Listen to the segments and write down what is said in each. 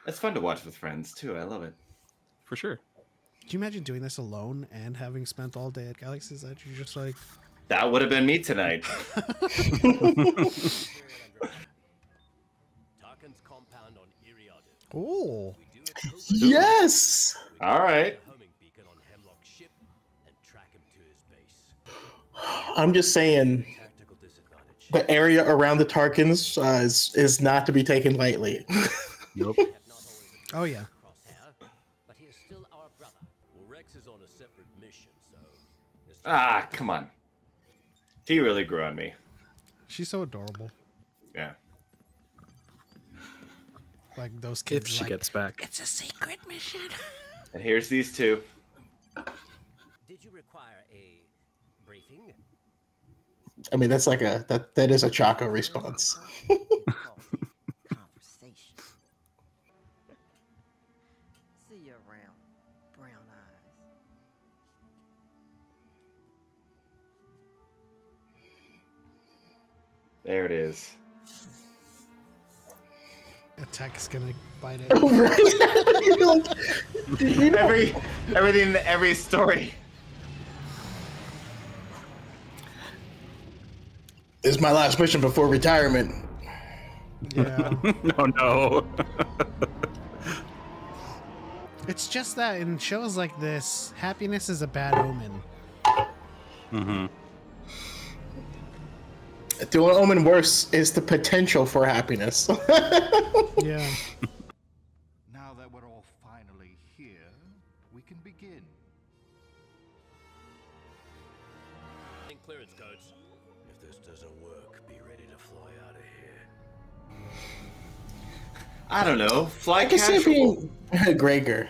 It's fun to watch with friends too. I love it. For sure. Can you imagine doing this alone and having spent all day at Galaxy's Edge? You're just like... That would have been me tonight. Oh. Yes. All right. I'm just saying, the area around the Tarkins is not to be taken lightly. Nope. Oh, yeah. Ah, come on. He really grew on me. She's so adorable. Yeah. Like those kids. If she gets back. It's a secret mission. And here's these two. Did you require a briefing? I mean, that's like that is a Chaco response. Conversation. See you around, brown eyes. There it is. Attack is gonna bite it. Every story. This is my last mission before retirement. Yeah. No. It's just that in shows like this, happiness is a bad omen. Mm-hmm. The only omen worse is the potential for happiness. Yeah. Now that we're all finally here, we can begin. Clearance codes. If this doesn't work, be ready to fly out of here. I don't know. Fly I can see it casual. being Gregor.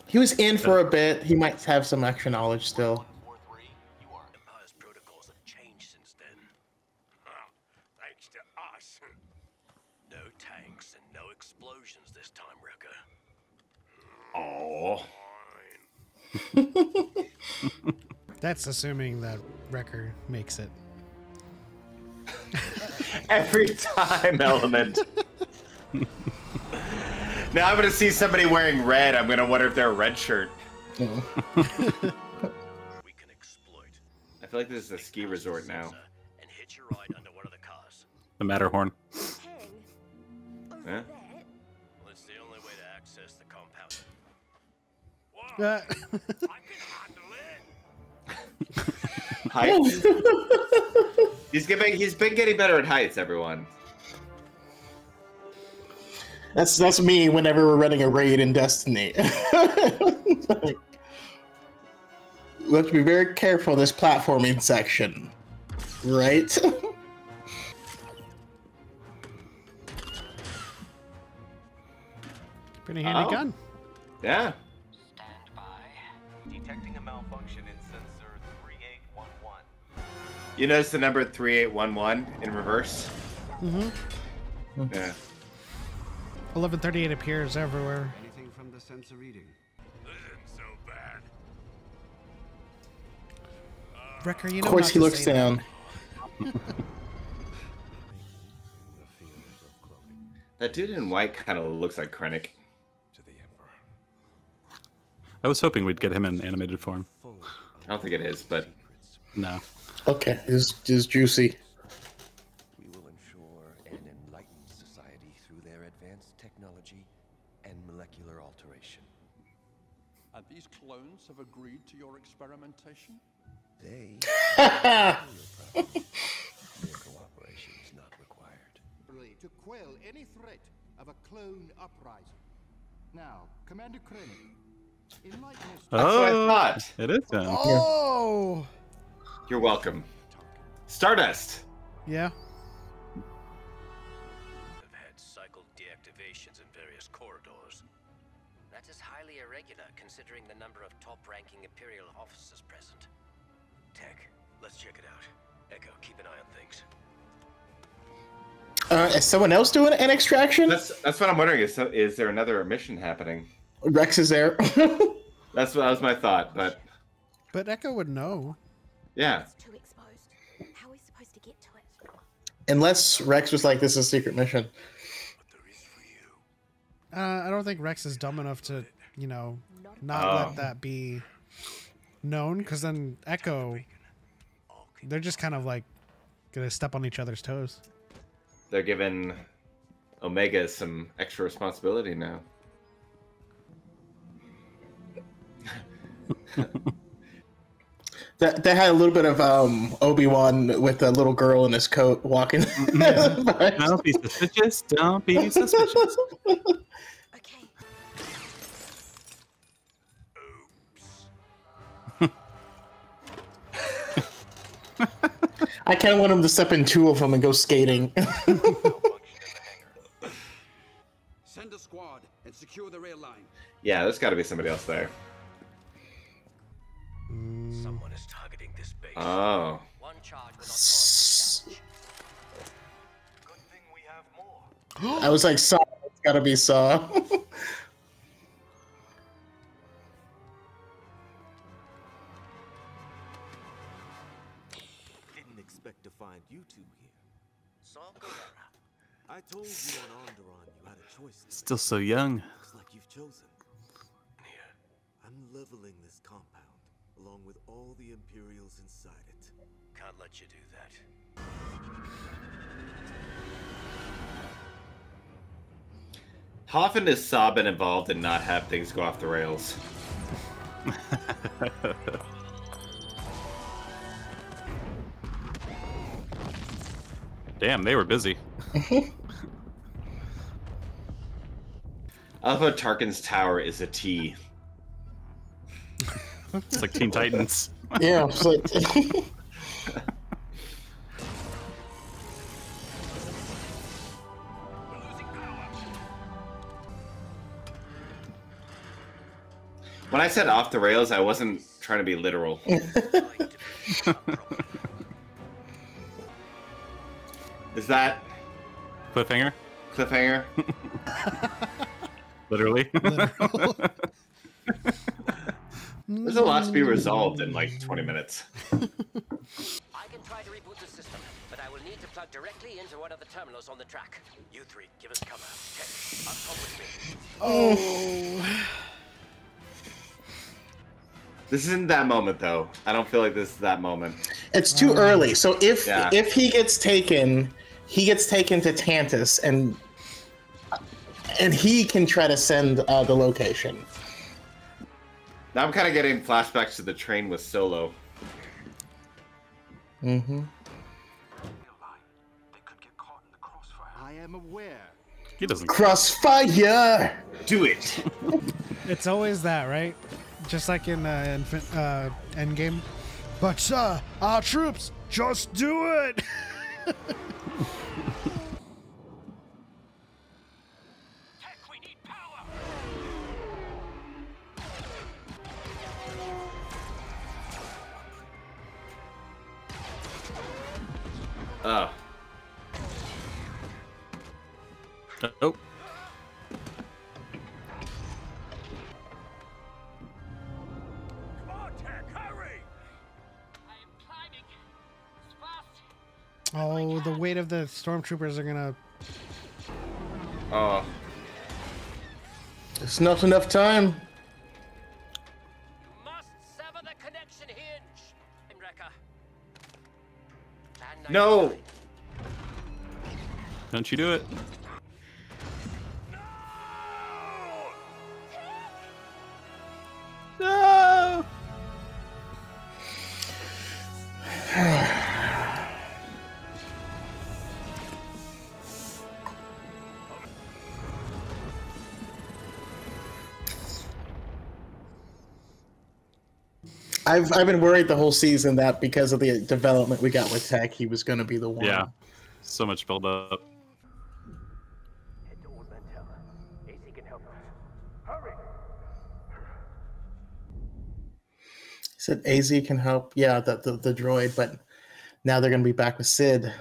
He was in for a bit. He might have some extra knowledge still. Empire's protocols have changed since then. Thanks to us. No tanks and no explosions this time, Wrecker. Oh. That's assuming that Wrecker makes it. Every time, Element. Now I'm gonna see somebody wearing red. I'm gonna wonder if they're a red shirt. We can exploit. I feel like this is a ski resort now. And hitch your ride under one of the cars. The Matterhorn. Huh? Well, it's the only way to access the compound. Uh, I can handle it. Heights. He's been getting better at heights, everyone. That's me whenever we're running a raid in Destiny. Like, we have to be very careful in this platforming section, right? pretty handy Oh. gun. Yeah. Stand by. Detecting a malfunction in sensor 3811. You notice the number 3811 in reverse? Mm-hmm. Yeah. 1138 appears everywhere. Anything from the sensor reading? This isn't so bad. Wrecker, you Of know course, not he to looks say that. down. That dude in white kind of looks like Krennic. I was hoping we'd get him in animated form. I don't think it is, but No. Okay, it's juicy. We will ensure an enlightened society through their advanced technology and molecular alteration. And these clones have agreed to your experimentation? They their cooperation is not required. To quell any threat of a clone uprising. Now, Commander Krennic, enlighten us. that's what I thought. It is him. Oh! You're welcome. Stardust. Yeah. Have had cycle deactivations in various corridors. That is highly irregular considering the number of top-ranking Imperial officers present. Tech, let's check it out. Echo, keep an eye on things. Is someone else doing an extraction? That's what I'm wondering. Is there another mission happening? Rex is there. That was my thought, but But Echo would know. yeah. It's too exposed. How are we supposed to get to it? Unless Rex was like, this is a secret mission. What there is for you. I don't think Rex is dumb enough to, you know, not Oh. let that be known, because then Echo, they're just kind of like gonna step on each other's toes. They're giving Omega some extra responsibility now. That had a little bit of Obi-Wan with a little girl in his coat walking. Don't be suspicious. Don't be suspicious. Okay. I kind of want him to step in two of them and go skating. Send a squad and secure the rail line. Yeah, there's got to be somebody else there. Someone is targeting this base. Oh. One charge will not cause damage. Good thing we have more. I was like, Saw. It's got to be Saw. Didn't expect to find you two here. Saw Guerrera. I told you on Onderon you had a choice. Still so young. Looks like you've chosen. Here. I'm leveling this compound, along with all the Imperials inside it. Can't let you do that. How often has Saw been involved and not have things go off the rails? Damn, they were busy. I love how Tarkin's tower is a T. It's like Teen Titans. Yeah. It's like... When I said off the rails, I wasn't trying to be literal. Is that Cliffhanger? cliffhanger? Literally. There's a lot to be resolved in like 20 minutes. I can try to reboot the system, but I will need to plug directly into one of the terminals on the track. You three, give us cover. Tech, up top with me. Oh. This isn't that moment, though. I don't feel like this is that moment. It's too early. So if Yeah. he gets taken to Tantus, and he can try to send the location. Now I'm kind of getting flashbacks to the train with Solo. Mm-hmm. I am aware. He doesn't. Crossfire. Do it. It's always that, right? Just like in Endgame. But sir, our troops, just do it. Tech, we need power. Oh. Oh. Come on, Tech, hurry. I am climbing as fast. Oh, the weight of the stormtroopers are gonna. Oh. It's not enough time. You must sever the connection hinge, Imreka. And No. Don't you do it? No! I've been worried the whole season that because of the development we got with Tech, he was going to be the one. Yeah. So much build up. Head to Old Mantell. AC can help us. Hurry. He said AZ can help. Yeah, the droid, but now they're going to be back with Sid.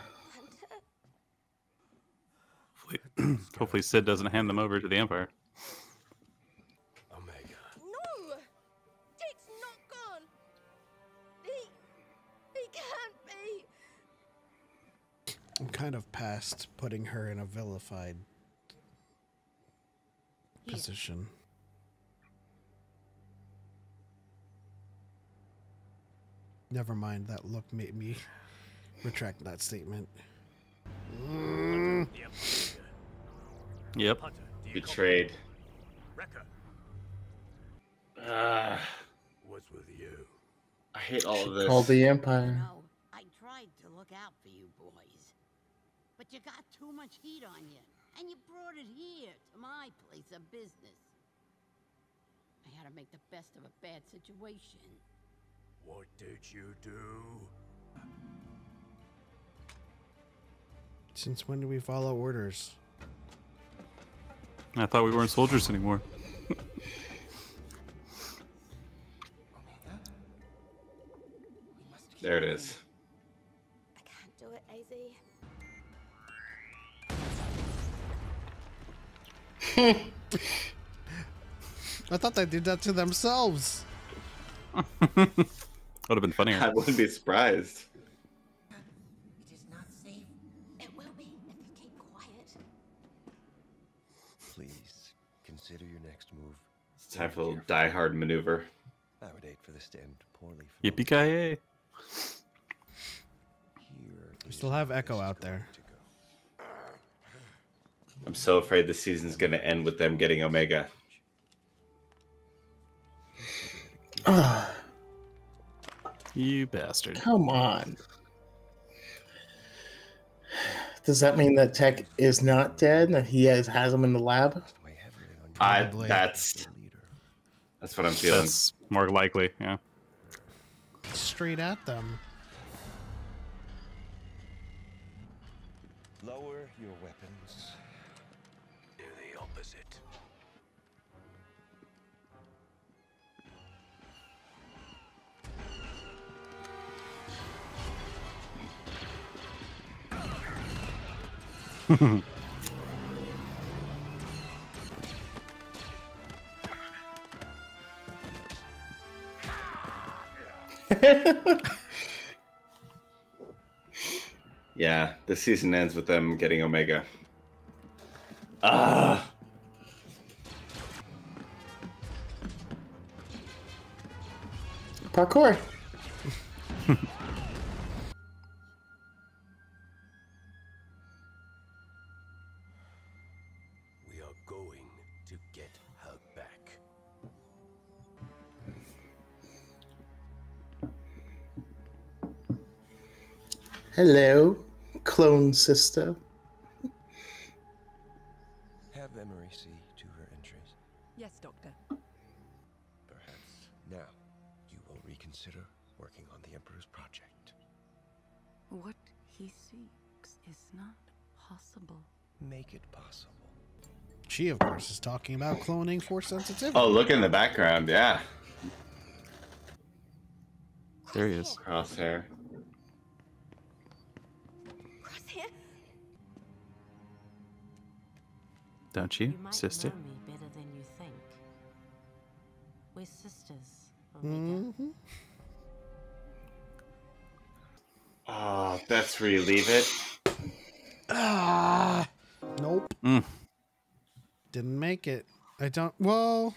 Hopefully Sid doesn't hand them over to the Empire. Omega. No! Dick's not gone! He can't be! I'm kind of past putting her in a vilified position. Never mind, that look made me retract that statement. Yep. Betrayed. What's with you? I hate all of this. Called the Empire. You know, I tried to look out for you boys, but you got too much heat on you, and you brought it here to my place of business. I had to make the best of a bad situation. What did you do? Since when do we follow orders? I thought we weren't soldiers anymore. There it is. I can't do it, AZ. I thought they did that to themselves. Would have been funnier. I wouldn't be surprised. It is not safe. It will be if they keep quiet. Please consider your next move. It's time for a little die-hard maneuver. I would hate for this to end poorly. Yippee-ki-yay. We still have Echo out there. I'm so afraid the season's going to end with them getting Omega. You bastard. Come on. Does that mean that Tech is not dead? That he has him in the lab? That's what I'm feeling. That's more likely, yeah. Straight at them. Lower your weapons. Do the opposite. Yeah, the season ends with them getting Omega. Ah. Parkour. We are going to get her back. Hello, clone sister. Have Emery see to her entries. Yes, Doctor. Perhaps now you will reconsider working on the Emperor's project. What he seeks is not possible. Make it possible. She, of course, is talking about cloning for sensitivity. Oh, look in the background, yeah. There he is. Crosshair. Crosshair? Don't you, might sister? know me better than you think. We're sisters, Omega. Oh, that's where you leave it. Ah, nope. Didn't make it. I don't. Well,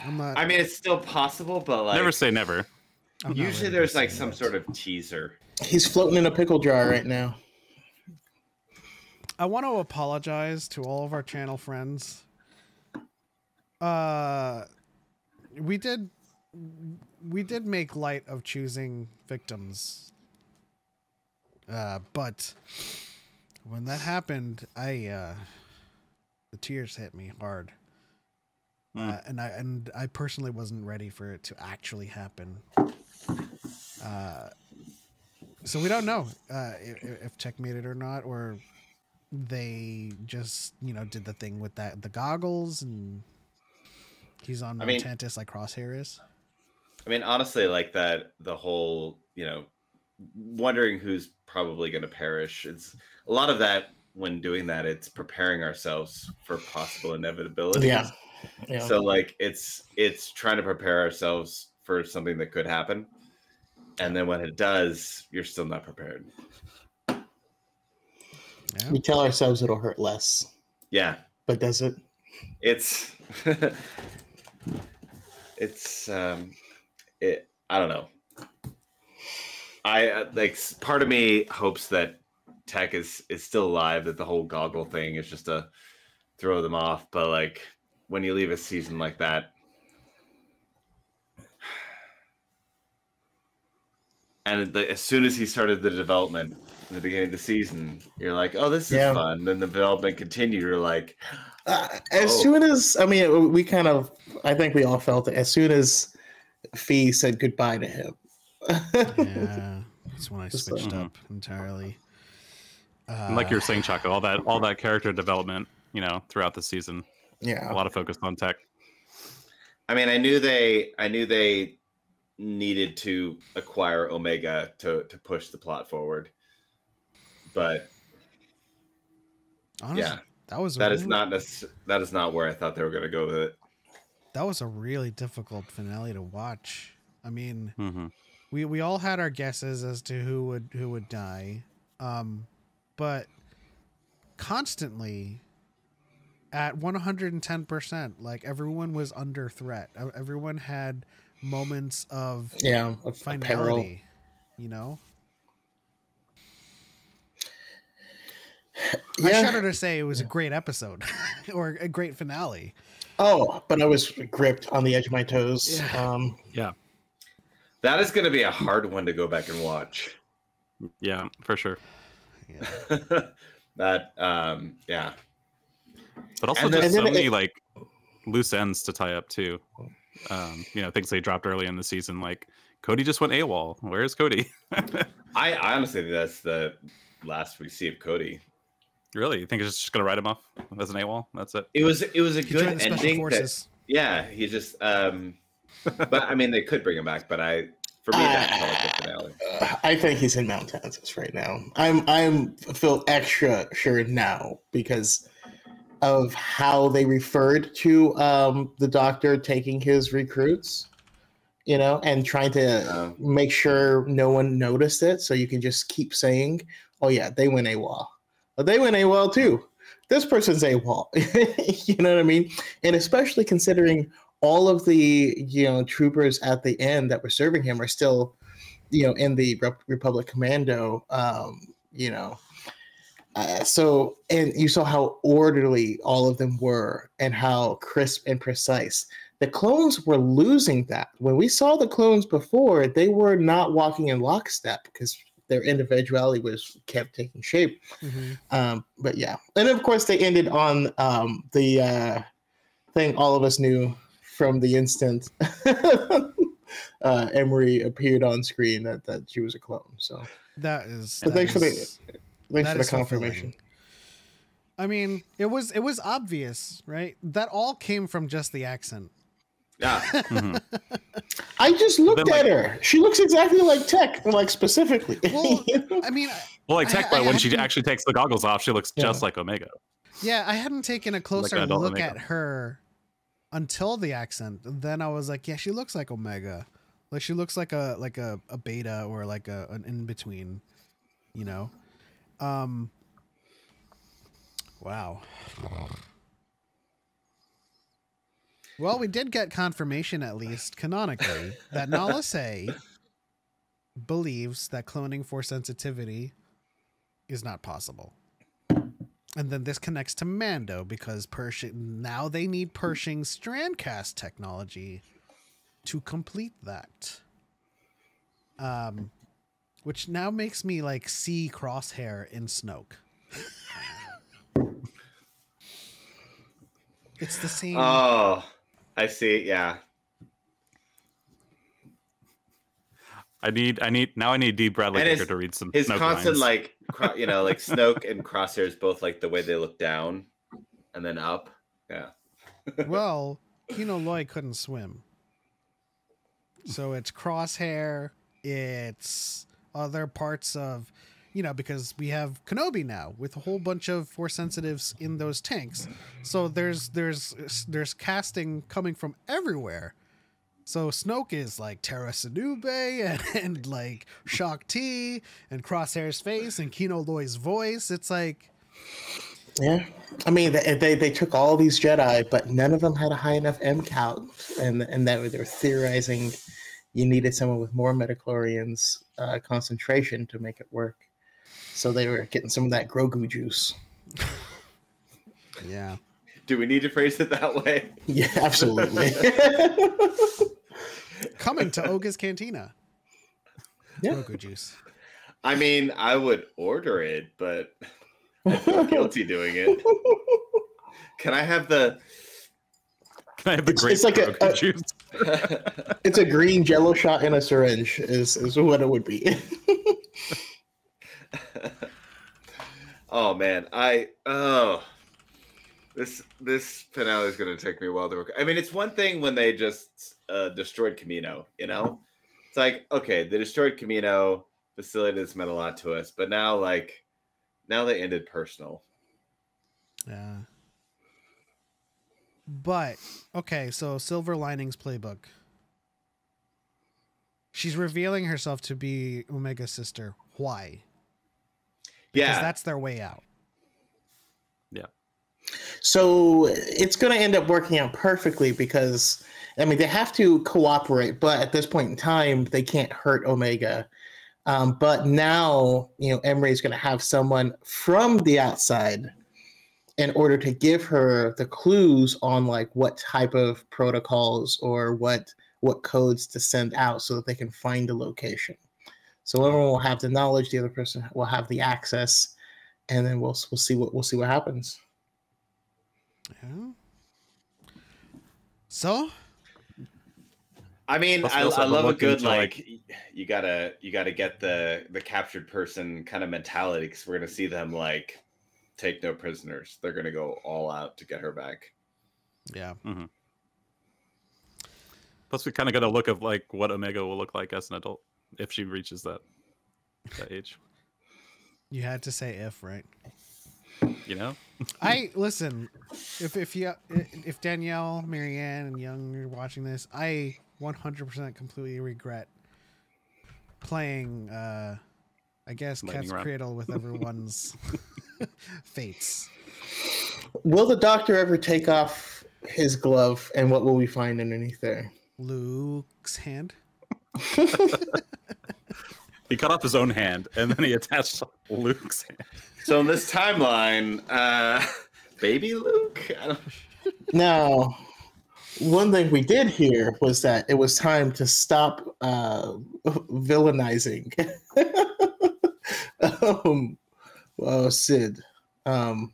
I'm not. I mean, it's still possible, but like, Never say never. Usually, there's like some sort of teaser. He's floating in a pickle jar right now. I want to apologize to all of our channel friends. We did make light of choosing victims. But when that happened, the tears hit me hard. And I personally wasn't ready for it to actually happen. So we don't know if Tech made it or not, or they just, did the thing with the goggles and he's on Montantis like Crosshair is. I mean, honestly, like the whole, wondering who's probably going to perish. It's a lot of that when doing that, it's preparing ourselves for possible inevitability. Yeah. So like, it's trying to prepare ourselves for something that could happen. And then when it does, you're still not prepared. We tell ourselves it'll hurt less. Yeah. But does it? it's it's I don't know. I like part of me hopes that Tech is still alive, that the whole goggle thing is just to throw them off, but like when you leave a season like that, and as soon as he started the development in the beginning of the season, you're like, oh, this is fun. Then the development continued, you're like, as soon as, I mean, we kind of, I think we all felt it as soon as Fee said goodbye to him. Yeah, that's when I switched up entirely. And like you were saying, Chaco, all that character development, you know, throughout the season. Yeah, a lot of focus on Tech. I mean, I knew they needed to acquire Omega to push the plot forward, but honestly, yeah, that is not where I thought they were going to go with it. That was a really difficult finale to watch. I mean, mm-hmm. we all had our guesses as to who would die, but constantly at 110%, like everyone was under threat. Everyone had moments of finality, you know. I shudder to say it was a great episode or a great finale. Oh, but I was gripped on the edge of my toes. Yeah. That is going to be a hard one to go back and watch. Yeah, for sure. Yeah. That, yeah. But also just so many like loose ends to tie up too. You know, things they dropped early in the season, like Cody just went AWOL. Where's Cody? I honestly think that's the last we see of Cody. Really? You think it's just gonna write him off as an AWOL? That's it. It was a good ending. Yeah, he just but I mean they could bring him back, but for me that felt like the finale. I think he's in Mount Kansas right now. I'm feel extra sure now because of how they referred to the Doctor taking his recruits, you know, and trying to make sure no one noticed it. So you can just keep saying, oh yeah, they went AWOL. But they went AWOL too. This person's AWOL. You know what I mean? And especially considering all of the, you know, troopers at the end that were serving him are still, you know, in the Republic Commando, you know. So, and you saw how orderly all of them were and how crisp and precise. The clones were losing that. When we saw the clones before, they were not walking in lockstep because their individuality was kept taking shape. Mm-hmm. But yeah. And of course, they ended on the thing all of us knew from the instant Emery appeared on screen that she was a clone. So that is. But thanks for the confirmation. I mean, it was obvious, right? That all came from just the accent. Yeah. Mm-hmm. I just looked at her. She looks exactly like Tech, like specifically. Well, I mean, like Tech, but when she actually takes the goggles off, she looks just like Omega. Yeah, I hadn't taken a closer like look Omega. at her until the accent. Then I was like, yeah, she looks like Omega. Like she looks like a beta or like an in between, you know. Wow. Well, we did get confirmation, at least canonically, that Nala Se believes that cloning for sensitivity is not possible. And then this connects to Mando because now they need Pershing's Strandcast technology to complete that. Which now makes me like see Crosshair in Snoke. It's the same. Oh, I see. Yeah. I need D. Bradley Baker to read some his Snoke constant lines. like you know, like Snoke and Crosshairs both like the way they look down and then up. Yeah. Well, Kino Loy couldn't swim. So it's Crosshair, it's other parts of, you know, because we have Kenobi now with a whole bunch of Force sensitives in those tanks. So there's casting coming from everywhere. So Snoke is like Tara Sinube and like Shak T and Crosshair's face and Kino Loy's voice. It's like Yeah, I mean they took all these Jedi, but none of them had a high enough M count, and that they were theorizing you needed someone with more midichlorians concentration to make it work. So they were getting some of that Grogu juice. Yeah. Do we need to phrase it that way? Yeah, absolutely. Coming to Oga's Cantina. Yeah. Grogu juice. I mean, I would order it, but I feel guilty doing it. Can I have the grape it's like Grogu juice? It's a green Jello shot in a syringe. Is what it would be. Oh man, this finale is going to take me a while to work. I mean, it's one thing when they just destroyed Camino, you know? It's like, okay, they destroyed Camino, facility that's meant a lot to us, but now they ended personal. Yeah. But, okay, so Silver Linings Playbook. She's revealing herself to be Omega's sister. Why? Because that's their way out. Yeah. So it's going to end up working out perfectly because, I mean, they have to cooperate, but at this point in time, they can't hurt Omega. But now, Emery is going to have someone from the outside in order to give her the clues on like what type of protocols or what codes to send out so that they can find the location. So everyone will have the knowledge, the other person will have the access, and then we'll see what happens. Yeah. So, I mean, I love a good you gotta get the captured person kind of mentality, because we're gonna see them like take no prisoners. They're gonna go all out to get her back. Yeah. Mm-hmm. Plus, we kind of got a look of like what Omega will look like as an adult if she reaches that age. You had to say if, right? I listen. If Danielle, Marianne, and Young are watching this, I 100% completely regret playing. I guess Lightning Cat's round. Cradle with everyone's fates. Will the Doctor ever take off his glove, and what will we find underneath there? Luke's hand. He cut off his own hand, and then he attached Luke's hand. So in this timeline, baby Luke? Now, one thing we did hear was that it was time to stop villainizing Sid. I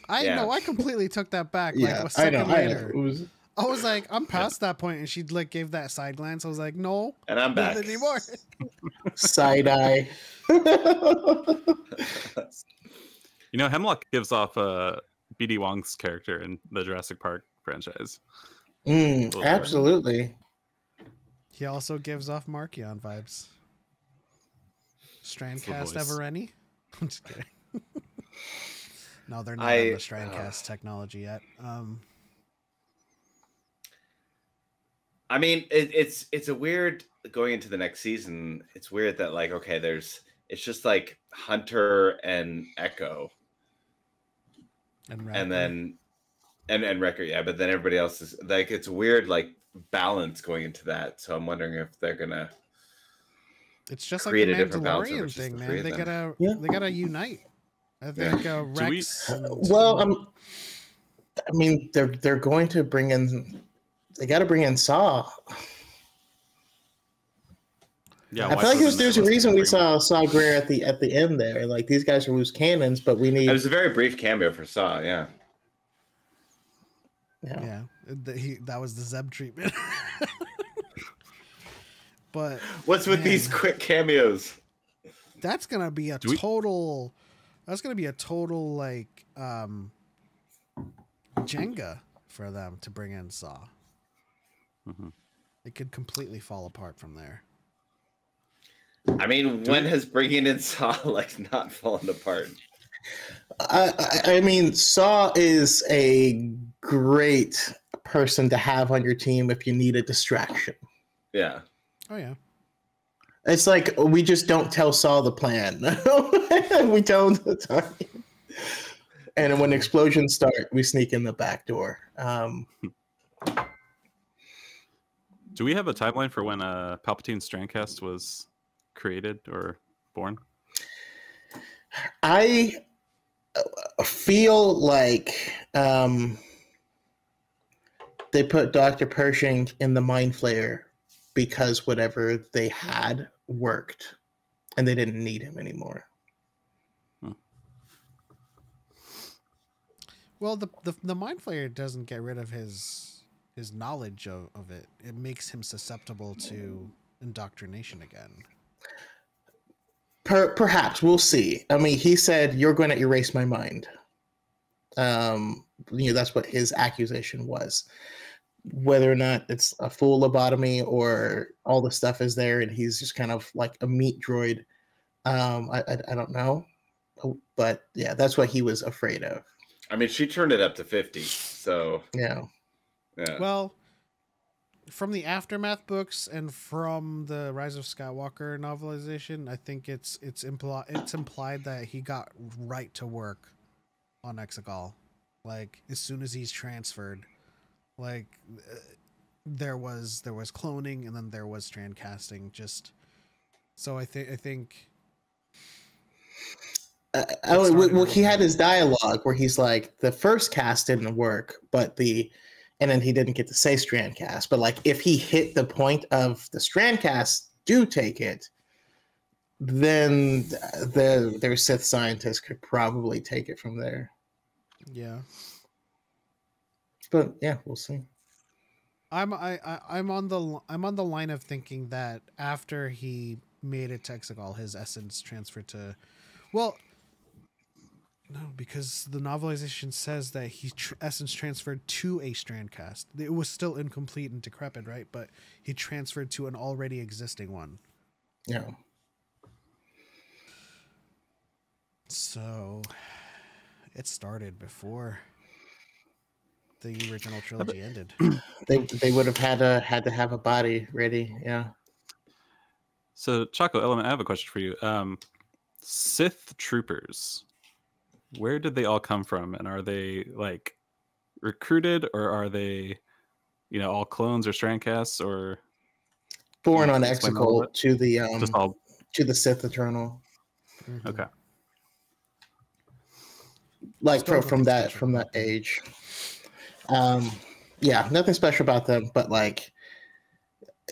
know. I completely took that back. Like Yeah, a second later. I was like, I'm past that point, and she like gave that side glance. I was like, no, and I'm back anymore. Side eye. Hemlock gives off B.D. Wong's character in the Jurassic Park franchise. Absolutely. He also gives off Markion vibes. Strandcast ever any? I'm just kidding. No, they're not on the Strandcast technology yet. I mean, it's a weird going into the next season. It's weird that like, okay, it's just like Hunter and Echo, and then and Wrecker, yeah. But then everybody else is like, it's a weird like balance going into that. So I'm wondering if they're gonna. It's just like the Mandalorian thing, man. They gotta unite. I think Rex. Well, I mean, they're going to bring in. They got to bring in Saw. Yeah, I feel like there's a reason we saw Greer at the end there. Like these guys are loose cannons, but we need. It was a very brief cameo for Saw, yeah. Yeah. That was the Zeb treatment. But what's with these quick cameos? That's gonna be a total. That's gonna be a total like Jenga for them to bring in Saw. Mm-hmm. It could completely fall apart from there. I mean, when has bringing in Saw like not fallen apart? I mean, Saw is a great person to have on your team if you need a distraction. Yeah. Oh yeah. It's like we just don't tell Saw the plan. We don't. And when explosions start, we sneak in the back door. Do we have a timeline for when Palpatine's Strandcast was created or born? I feel like they put Dr. Pershing in the Mind Flayer because whatever they had worked, and they didn't need him anymore. Well, the Mind Flayer doesn't get rid of his knowledge of it. It makes him susceptible to indoctrination again. Perhaps we'll see. I mean, he said, "You're going to erase my mind." That's what his accusation was. Whether or not it's a full lobotomy or all the stuff is there, and he's just kind of like a meat droid, I don't know. But yeah, that's what he was afraid of. I mean, she turned it up to 50, so yeah. Well, from the Aftermath books and from the Rise of Skywalker novelization, I think it's implied that he got right to work on Exegol, like as soon as he's transferred. Like there was cloning, and then there was strand casting. Just so I think. Well, he had his dialogue where he's like, the first cast didn't work, and then he didn't get to say strand cast. But like, if he hit the point of the strand cast do take it, then their Sith scientists could probably take it from there. Yeah. But yeah, we'll see. I'm on the line of thinking that after he made it to Exegol, his essence transferred to, well, no, because the novelization says that he essence transferred to a strand cast. It was still incomplete and decrepit, right? But he transferred to an already existing one. Yeah. So it started before the original trilogy ended. They would have had to have a body ready. Yeah. So Chaco Element, I have a question for you. Sith troopers, where did they all come from, and are they like recruited, or are they, all clones or strandcasts, or born on Exegol to the Sith Eternal? Mm-hmm. Okay. Like from that age. Yeah, nothing special about them, but like,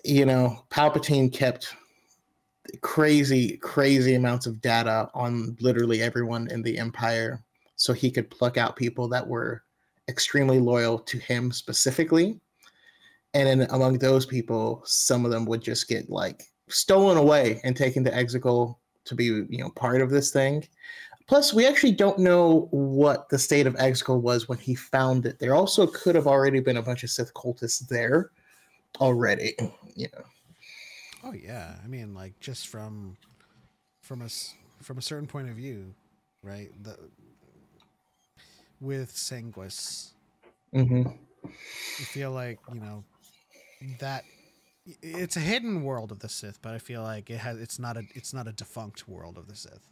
Palpatine kept crazy amounts of data on literally everyone in the Empire, so he could pluck out people that were extremely loyal to him specifically. And then among those people, some of them would just get like stolen away and taken to Exegol to be, part of this thing. Plus, we actually don't know what the state of Exegol was when he found it. There also could have already been a bunch of Sith cultists there already, Oh yeah, I mean, like just from a certain point of view, right? With Sanguis, mm-hmm. I feel like that it's a hidden world of the Sith, but I feel like it's not a defunct world of the Sith.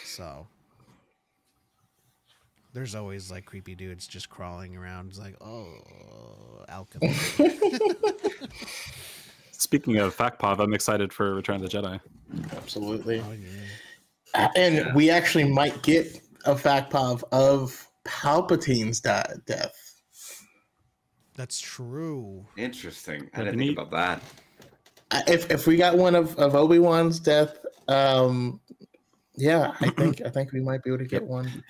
So there's always like creepy dudes just crawling around. It's like, oh, alchemy. Speaking of Fakpov, I'm excited for Return of the Jedi. Absolutely. Oh, yeah. And we actually might get a Fakpov of Palpatine's death. That's true. Interesting. I didn't think about that. If we got one of Obi-Wan's death, yeah, I think we might be able to get one.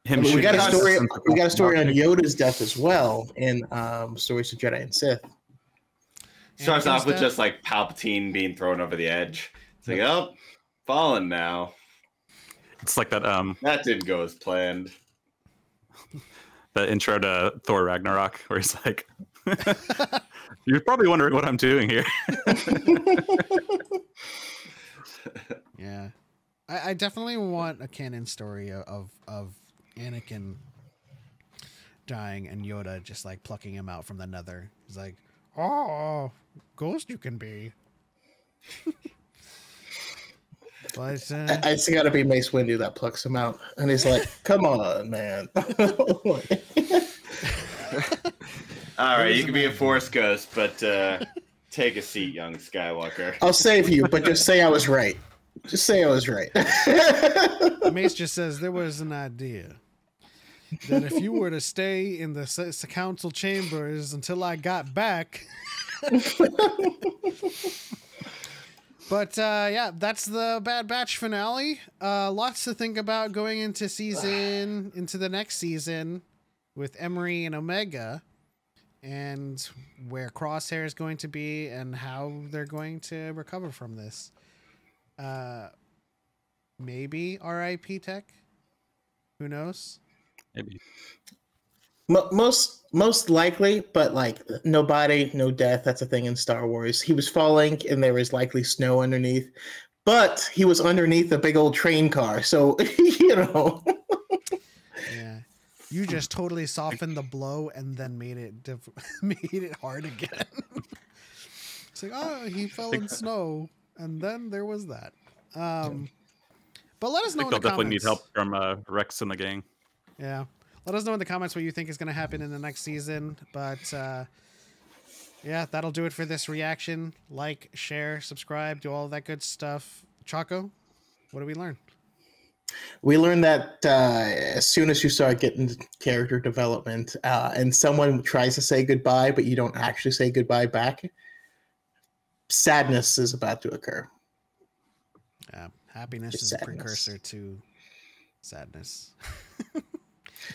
We got a story on Yoda's death as well in Stories of Jedi and Sith. Starts off with just like Palpatine being thrown over the edge. It's like, oh, fallen now. It's like that. That didn't go as planned. The intro to Thor Ragnarok, where he's like, "You're probably wondering what I'm doing here." Yeah, I definitely want a canon story of Anakin dying and Yoda just like plucking him out from the nether. He's like, oh, ghost you can be. But it's got to be Mace Windu that plucks him out, and he's like, "Come on, man." All right, you can be a Force ghost, but take a seat, young Skywalker. I'll save you, but just say I was right. Just say I was right. Mace just says there was an idea that if you were to stay in the council chambers until I got back. But yeah, that's the Bad Batch finale. Lots to think about going into the next season with Emery and Omega, and where Crosshair is going to be and how they're going to recover from this. Maybe RIP Tech. Who knows? Maybe. Most likely, but like no body, no death. That's a thing in Star Wars. He was falling, and there was likely snow underneath, but he was underneath a big old train car. So you know. Yeah, you just totally softened the blow and then made it hard again. It's like, oh, he fell in snow, and then there was that. But let us know in the they'll definitely comments. need help from Rex and the gang. Yeah. Let us know in the comments what you think is going to happen in the next season. But yeah, that'll do it for this reaction. Like, share, subscribe, do all that good stuff. Chaco, what did we learn? We learned that as soon as you start getting character development and someone tries to say goodbye, but you don't actually say goodbye back, sadness is about to occur. Happiness is a precursor to sadness.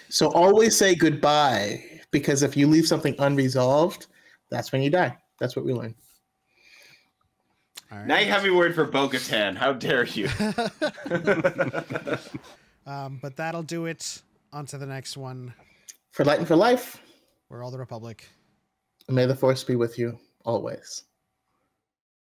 So always say goodbye, because if you leave something unresolved, that's when you die. That's what we learned. All right. Now you have your word for Bo-Katan. How dare you? But that'll do it. On to the next one. For Light and for Life. We're all the Republic. May the Force be with you always.